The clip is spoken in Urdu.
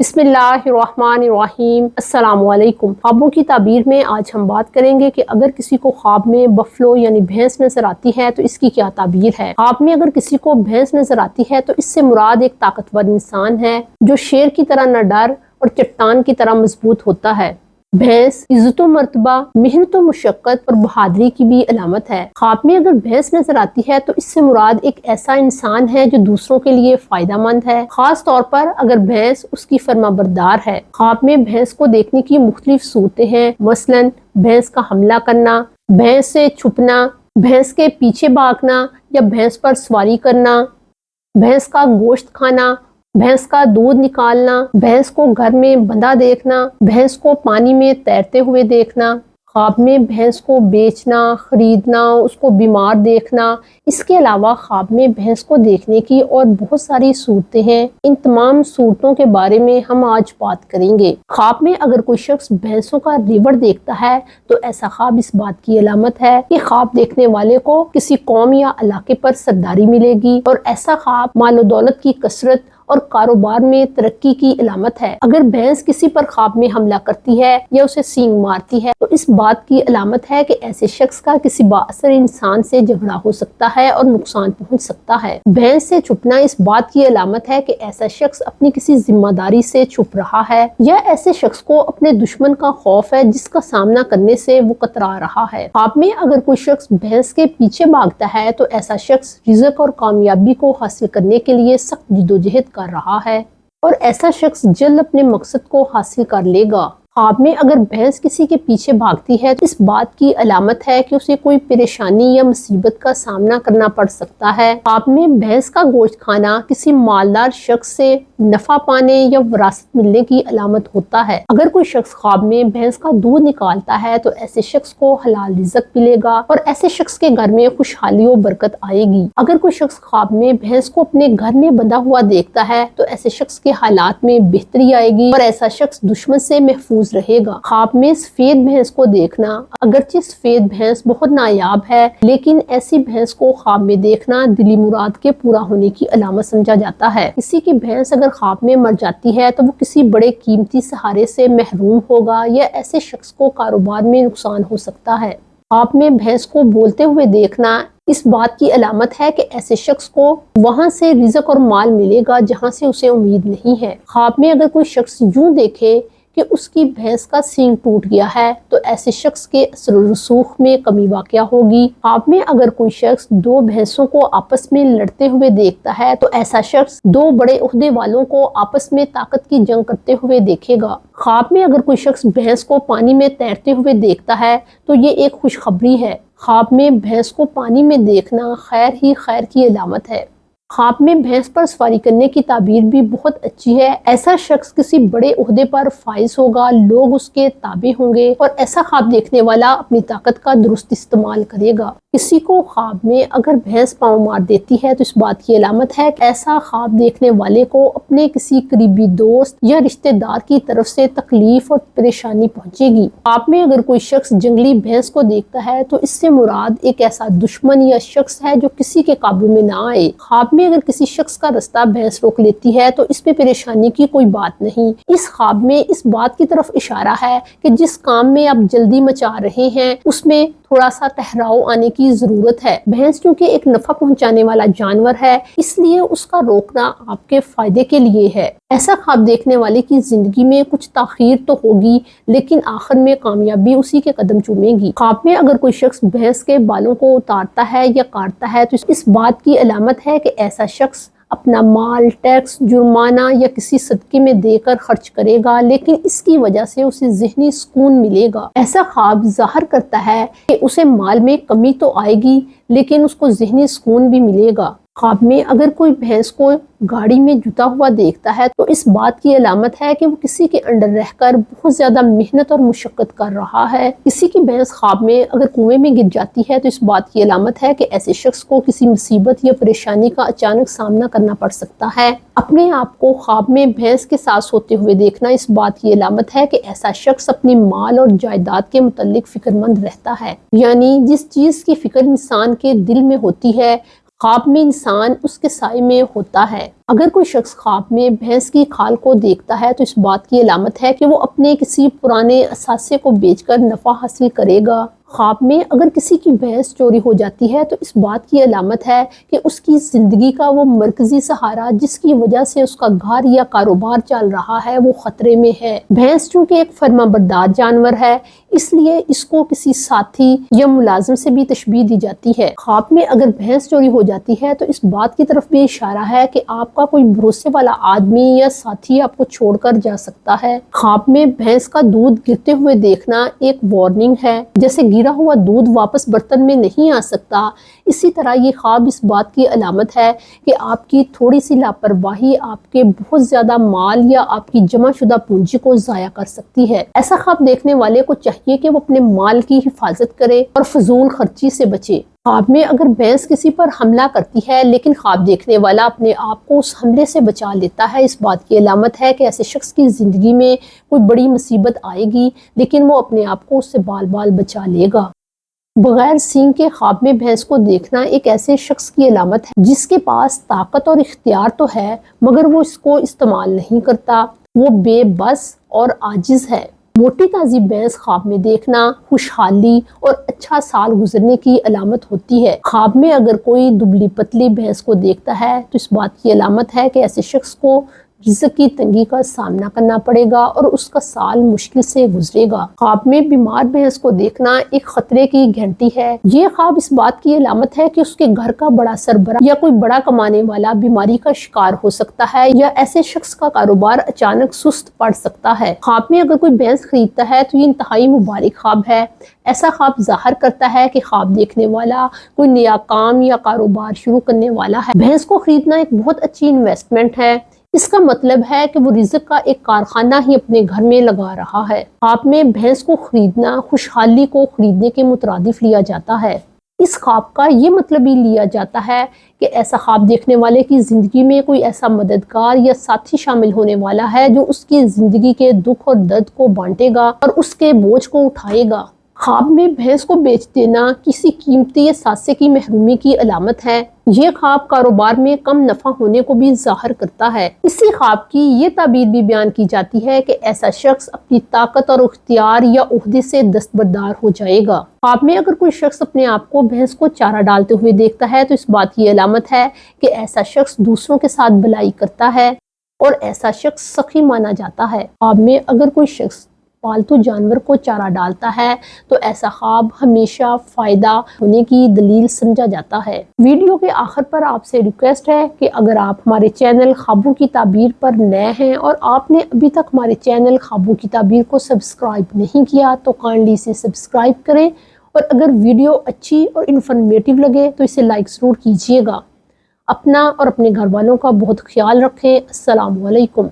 بسم اللہ الرحمن الرحیم۔ السلام علیکم۔ خوابوں کی تعبیر میں آج ہم بات کریں گے کہ اگر کسی کو خواب میں بفلو یعنی بھینس نظر آتی ہے تو اس کی کیا تعبیر ہے۔ خواب میں اگر کسی کو بھینس نظر آتی ہے تو اس سے مراد ایک طاقتور انسان ہے جو شیر کی طرح نہ ڈر اور چٹان کی طرح مضبوط ہوتا ہے۔ بھینس عزت و مرتبہ، محنت و مشقت اور بہادری کی بھی علامت ہے۔ خواب میں اگر بھینس نظر آتی ہے تو اس سے مراد ایک ایسا انسان ہے جو دوسروں کے لیے فائدہ مند ہے، خاص طور پر اگر بھینس اس کی فرما بردار ہے۔ خواب میں بھینس کو دیکھنے کی مختلف صورتیں ہیں، مثلاً بھینس کا حملہ کرنا، بھینس سے چھپنا، بھینس کے پیچھے بھاگنا یا بھینس پر سواری کرنا، بھینس کا گوشت کھانا، بھینس کا دودھ نکالنا، بھینس کو گھر میں بندھا دیکھنا، بھینس کو پانی میں تیرتے ہوئے دیکھنا۔ خواب میں بھینس کو بیچنا، خریدنا، اس کو بیمار دیکھنا۔ اس کے علاوہ خواب میں بھینس کو دیکھنے کی اور بہت ساری صورتیں ہیں۔ ان تمام صورتوں کے بارے میں ہم آج بات کریں گے۔ خواب میں اگر کوئی شخص بھینسوں کا ریوڑ دیکھتا ہے تو ایسا خواب اس بات کی علامت ہے کہ خواب دیکھنے والے کو کسی قوم یا علاقے پر سرداری ملے گی، اور ایسا خواب مال و دولت کی کثرت اور کاروبار میں ترقی کی علامت ہے۔ اگر بھینس کسی پر خواب میں حملہ کرتی ہے یا اسے سینگ مارتی ہے تو اس بات کی علامت ہے کہ ایسے شخص کا کسی بااثر انسان سے جھگڑا ہو سکتا ہے اور نقصان پہنچ سکتا ہے۔ بھینس سے چھپنا اس بات کی علامت ہے کہ ایسا شخص اپنی کسی ذمہ داری سے چھپ رہا ہے، یا ایسے شخص کو اپنے دشمن کا خوف ہے جس کا سامنا کرنے سے وہ کترا رہا ہے۔ خواب میں اگر کوئی شخص بھینس کے پیچھے بھاگتا ہے تو ایسا شخص رزق اور کامیابی کو حاصل کرنے کے لیے سخت جدوجہد کر رہا ہے، اور ایسا شخص جلد اپنے مقصد کو حاصل کر لے گا۔ خواب میں اگر بھینس کسی کے پیچھے بھاگتی ہے تو اس بات کی علامت ہے کہ اسے کوئی پریشانی یا مصیبت کا سامنا کرنا پڑ سکتا ہے۔ خواب میں بھینس کا گوشت کھانا کسی مالدار شخص سے نفع پانے یا وراثت ملنے کی علامت ہوتا ہے۔ اگر کوئی شخص خواب میں بھینس کا دودھ نکالتا ہے تو ایسے شخص کو حلال رزق ملے گا اور ایسے شخص کے گھر میں خوشحالی و برکت آئے گی۔ اگر کوئی شخص خواب میں بھینس کو اپنے گھر میں بندھا ہوا دیکھتا ہے تو ایسے شخص کے حالات میں بہتری آئے گی اور ایسا شخص دشمن سے محفوظ رہے گا۔ خواب میں سفید بھینس کو دیکھنا، اگرچہ سفید بھینس بہت نایاب ہے لیکن ایسی بھینس کو خواب میں دیکھنا دلی مراد کے پورا ہونے کی علامت سمجھا جاتا ہے۔ کسی کی بھینس اگر خواب میں مر جاتی ہے تو وہ کسی بڑے قیمتی سہارے سے محروم ہوگا یا ایسے شخص کو کاروبار میں نقصان ہو سکتا ہے۔ خواب میں بھینس کو بولتے ہوئے دیکھنا اس بات کی علامت ہے کہ ایسے شخص کو وہاں سے رزق اور مال ملے گا جہاں سے اسے امید نہیں ہے۔ خواب میں اگر کوئی شخص یوں دیکھے کہ اس کی بھینس کا سینگ ٹوٹ گیا ہے تو ایسے شخص کے اثر و رسوخ میں کمی واقع ہوگی۔ خواب میں اگر کوئی شخص دو بھینسوں کو آپس میں لڑتے ہوئے دیکھتا ہے تو ایسا شخص دو بڑے عہدے والوں کو آپس میں طاقت کی جنگ کرتے ہوئے دیکھے گا۔ خواب میں اگر کوئی شخص بھینس کو پانی میں تیرتے ہوئے دیکھتا ہے تو یہ ایک خوشخبری ہے۔ خواب میں بھینس کو پانی میں دیکھنا خیر ہی خیر کی علامت ہے۔ خواب میں بھینس پر سواری کرنے کی تعبیر بھی بہت اچھی ہے۔ ایسا شخص کسی بڑے عہدے پر فائز ہوگا، لوگ اس کے تابع ہوں گے اور ایسا خواب دیکھنے والا اپنی طاقت کا درست استعمال کرے گا۔ کسی کو خواب میں اگر بھینس پاؤں مار دیتی ہے تو اس بات کی علامت ہے کہ ایسا خواب دیکھنے والے کو اپنے کسی قریبی دوست یا رشتہ دار کی طرف سے تکلیف اور پریشانی پہنچے گی۔ خواب میں اگر کوئی شخص جنگلی بھینس کو دیکھتا ہے تو اس سے مراد ایک ایسا دشمن یا شخص ہے جو کسی کے قابو میں نہ آئے۔ خواب میں اگر کسی شخص کا رستہ بھینس روک لیتی ہے تو اس میں پریشانی کی کوئی بات نہیں۔ اس خواب میں اس بات کی طرف اشارہ ہے کہ جس کام میں آپ جلدی مچا رہے ہیں اس میں تھوڑا سا ٹھہراؤ آنے کی ضرورت ہے۔ بھینس چونکہ ایک نفع پہنچانے والا جانور ہے اس لیے اس کا روکنا آپ کے فائدے کے لیے ہے۔ ایسا خواب دیکھنے والے کی زندگی میں کچھ تاخیر تو ہوگی لیکن آخر میں کامیابی اسی کے قدم چومے گی۔ خواب میں اگر کوئی شخص بھینس کے بالوں کو اتارتا ہے یا کاٹتا ہے تو اس بات کی علامت ہے کہ ایسا شخص اپنا مال ٹیکس، جرمانہ یا کسی صدقے میں دے کر خرچ کرے گا لیکن اس کی وجہ سے اسے ذہنی سکون ملے گا۔ ایسا خواب ظاہر کرتا ہے کہ اسے مال میں کمی تو آئے گی لیکن اس کو ذہنی سکون بھی ملے گا۔ خواب میں اگر کوئی بھینس کو گاڑی میں جتا ہوا دیکھتا ہے تو اس بات کی علامت ہے کہ وہ کسی کے انڈر رہ کر بہت زیادہ محنت اور مشقت کر رہا ہے۔ کسی کی بھینس خواب میں اگر کنویں میں گر جاتی ہے تو اس بات کی علامت ہے کہ ایسے شخص کو کسی مصیبت یا پریشانی کا اچانک سامنا کرنا پڑ سکتا ہے۔ اپنے آپ کو خواب میں بھینس کے ساتھ سوتے ہوئے دیکھنا اس بات کی علامت ہے کہ ایسا شخص اپنی مال اور جائیداد کے متعلق فکر مند رہتا ہے، یعنی جس چیز کی فکر انسان کے دل میں ہوتی ہے خواب میں انسان اس کے سائے میں ہوتا ہے۔ اگر کوئی شخص خواب میں بھینس کی کھال کو دیکھتا ہے تو اس بات کی علامت ہے کہ وہ اپنے کسی پرانے اثاثے کو بیچ کر نفع حاصل کرے گا۔ خواب میں اگر کسی کی بھینس چوری ہو جاتی ہے تو اس بات کی علامت ہے کہ اس کی زندگی کا وہ مرکزی سہارا جس کی وجہ سے اس کا گھر یا کاروبار چل رہا ہے وہ خطرے میں ہے۔ بھینس چونکہ ایک فرما بردار جانور ہے، اس لیے اس کو کسی ساتھی یا ملازم سے بھی تشبیہ دی جاتی ہے۔ خواب میں اگر بھینس چوری ہو جاتی ہے تو اس بات کی طرف بھی اشارہ ہے کہ آپ کا کوئی بھروسے والا آدمی یا ساتھی آپ کو چھوڑ کر جا سکتا ہے۔ خواب میں بھینس کا دودھ گرتے ہوئے دیکھنا ایک وارننگ ہے، جیسے گرا ہوا دودھ واپس برتن میں نہیں آ سکتا، اسی طرح یہ خواب اس بات کی علامت ہے کہ آپ کی تھوڑی سی لاپرواہی آپ کے بہت زیادہ مال یا آپ کی جمع شدہ پونجی کو ضائع کر سکتی ہے۔ ایسا خواب دیکھنے والے کو چاہیے کہ وہ اپنے مال کی حفاظت کرے اور فضول خرچی سے بچے۔ خواب میں اگر بھینس کسی پر حملہ کرتی ہے لیکن خواب دیکھنے والا اپنے آپ کو اس حملے سے بچا لیتا ہے، اس بات کی علامت ہے کہ ایسے شخص کی زندگی میں کوئی بڑی مصیبت آئے گی لیکن وہ اپنے آپ کو اس سے بال بال بچا لے گا۔ بغیر سینگ کے خواب میں بھینس کو دیکھنا ایک ایسے شخص کی علامت ہے جس کے پاس طاقت اور اختیار تو ہے مگر وہ اس کو استعمال نہیں کرتا، وہ بے بس اور عاجز ہے۔ موٹی تازی بھینس خواب میں دیکھنا خوشحالی اور اچھا سال گزرنے کی علامت ہوتی ہے۔ خواب میں اگر کوئی دبلی پتلی بھینس کو دیکھتا ہے تو اس بات کی علامت ہے کہ ایسے شخص کو رزق کی تنگی کا سامنا کرنا پڑے گا اور اس کا سال مشکل سے گزرے گا۔ خواب میں بیمار بھینس کو دیکھنا ایک خطرے کی گھنٹی ہے۔ یہ خواب اس بات کی علامت ہے کہ اس کے گھر کا بڑا سربراہ یا کوئی بڑا کمانے والا بیماری کا شکار ہو سکتا ہے یا ایسے شخص کا کاروبار اچانک سست پڑ سکتا ہے۔ خواب میں اگر کوئی بھینس خریدتا ہے تو یہ انتہائی مبارک خواب ہے۔ ایسا خواب ظاہر کرتا ہے کہ خواب دیکھنے والا کوئی نیا کام یا کاروبار شروع کرنے والا ہے۔ بھینس کو خریدنا ایک بہت اچھی انویسٹمنٹ ہے۔ اس کا مطلب ہے کہ وہ رزق کا ایک کارخانہ ہی اپنے گھر میں لگا رہا ہے۔ خواب میں بھینس کو خریدنا خوشحالی کو خریدنے کے مترادف لیا جاتا ہے۔ اس خواب کا یہ مطلب ہی لیا جاتا ہے کہ ایسا خواب دیکھنے والے کی زندگی میں کوئی ایسا مددگار یا ساتھی شامل ہونے والا ہے جو اس کی زندگی کے دکھ اور درد کو بانٹے گا اور اس کے بوجھ کو اٹھائے گا۔ خواب میں بھینس کو بیچ دینا کسی قیمتی اثاثے کی محرومی کی علامت ہے۔ یہ خواب کاروبار میں کم نفع ہونے کو بھی ظاہر کرتا ہے۔ اسی خواب کی یہ تعبیر بھی بیان کی جاتی ہے کہ ایسا شخص اپنی طاقت اور اختیار یا عہدے سے دستبردار ہو جائے گا۔ خواب میں اگر کوئی شخص اپنے آپ کو بھینس کو چارہ ڈالتے ہوئے دیکھتا ہے تو اس بات کی علامت ہے کہ ایسا شخص دوسروں کے ساتھ بھلائی کرتا ہے اور ایسا شخص سخی مانا جاتا ہے۔ خواب میں اگر کوئی شخص پالتو جانور کو چارہ ڈالتا ہے تو ایسا خواب ہمیشہ فائدہ ہونے کی دلیل سمجھا جاتا ہے۔ ویڈیو کے آخر پر آپ سے ریکویسٹ ہے کہ اگر آپ ہمارے چینل خوابوں کی تعبیر پر نئے ہیں اور آپ نے ابھی تک ہمارے چینل خوابوں کی تعبیر کو سبسکرائب نہیں کیا تو کائنڈلی اسے سبسکرائب کریں اور اگر ویڈیو اچھی اور انفارمیٹیو لگے تو اسے لائک ضرور کیجیے گا۔ اپنا اور اپنے گھر والوں کا بہت خیال رکھیں۔ السلام علیکم۔